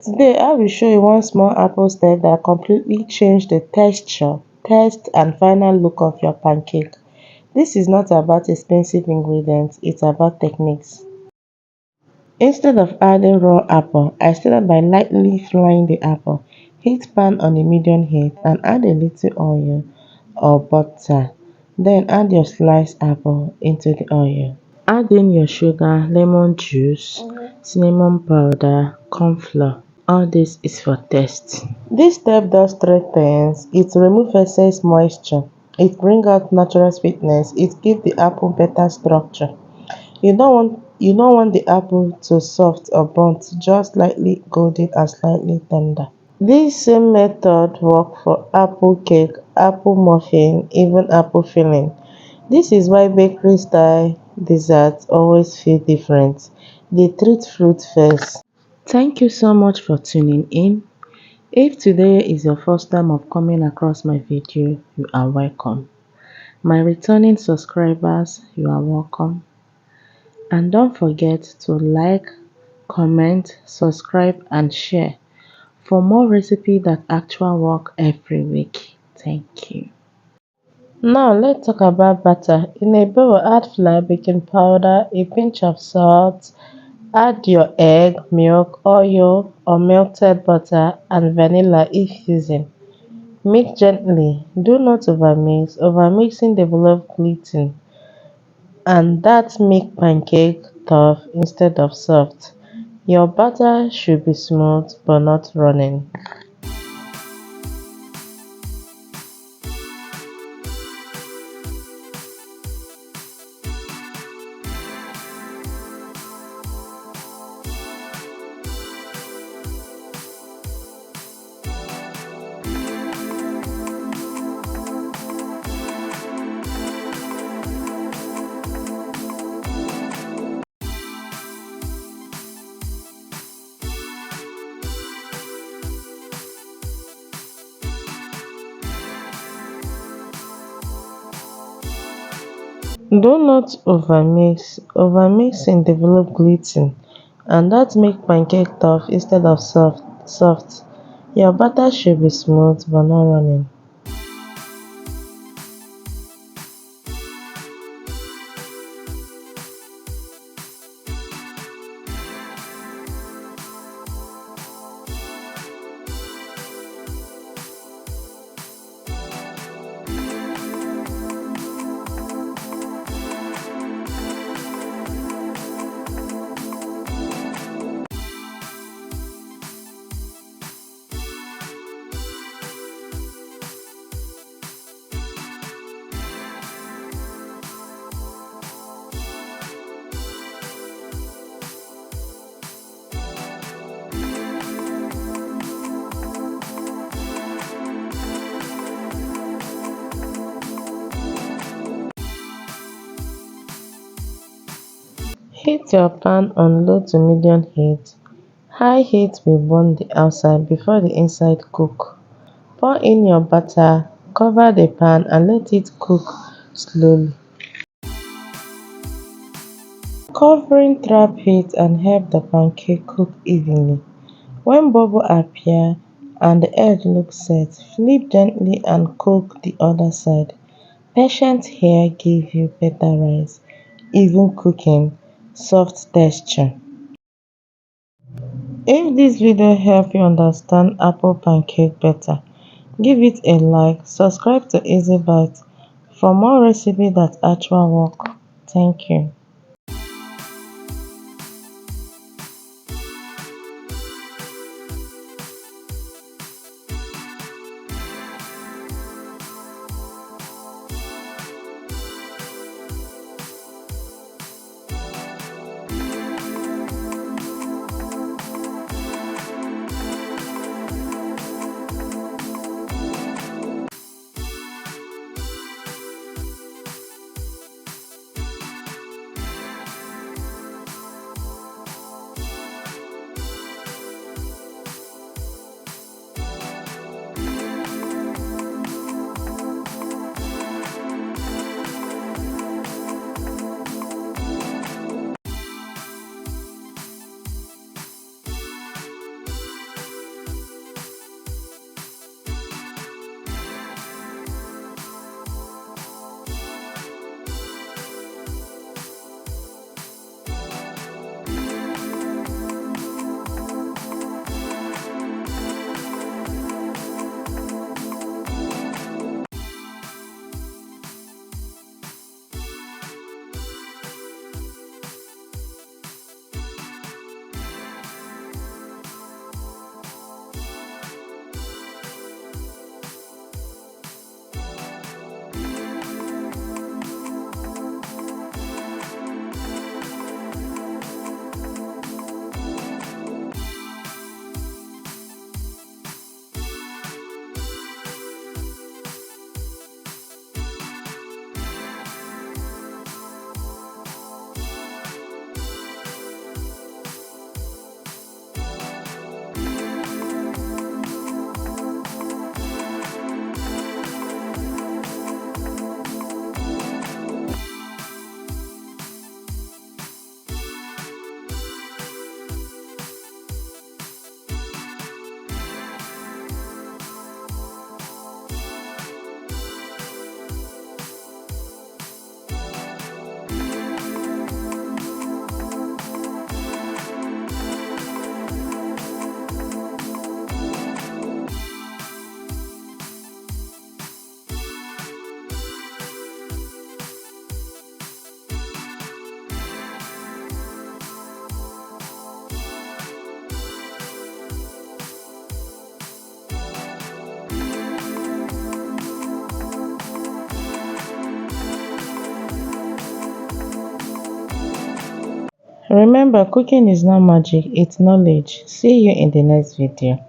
Today I will show you one small apple step that completely changed the texture, taste and final look of your pancake. This is not about expensive ingredients, it's about techniques. Instead of adding raw apple, I started by lightly frying the apple. Heat pan on a medium heat and add a little oil or butter. Then add your sliced apple into the oil. Add in your sugar, lemon juice, cinnamon powder, corn flour. All this is for taste. This step does three things. It removes excess moisture. It brings out natural sweetness. It gives the apple better structure. You don't want the apple to soft or burnt, just slightly golden and slightly tender. This same method works for apple cake, apple muffin, even apple filling. This is why bakery style desserts always feel different. They treat fruit first. Thank you so much for tuning in. If today is your first time of coming across my video, you are welcome. My returning subscribers, you are welcome. And don't forget to like, comment, subscribe and share for more recipes that actually work every week. Thank you. Now let's talk about butter. In a bowl, add flour, baking powder, a pinch of salt, add your egg, milk, oil or melted butter and vanilla if using. Mix gently. Do not overmix. Overmixing develops gluten and that make pancake tough instead of soft. Your batter should be smooth but not running. Do not overmix. Overmixing develop gluten and that make pancake tough instead of soft. Your batter should be smooth but not running. Heat your pan on low to medium heat. High heat will burn the outside before the inside cook. Pour in your butter, cover the pan and let it cook slowly. Covering trap heat and help the pancake cook evenly. When bubbles appear and the edge looks set, flip gently and cook the other side. Patience here gives you better rice, even cooking, soft texture. If this video helped you understand apple pancake better, give it a like, subscribe to EasyBites for more recipes that actually work. Thank you. Remember, cooking is not magic, it's knowledge. See you in the next video.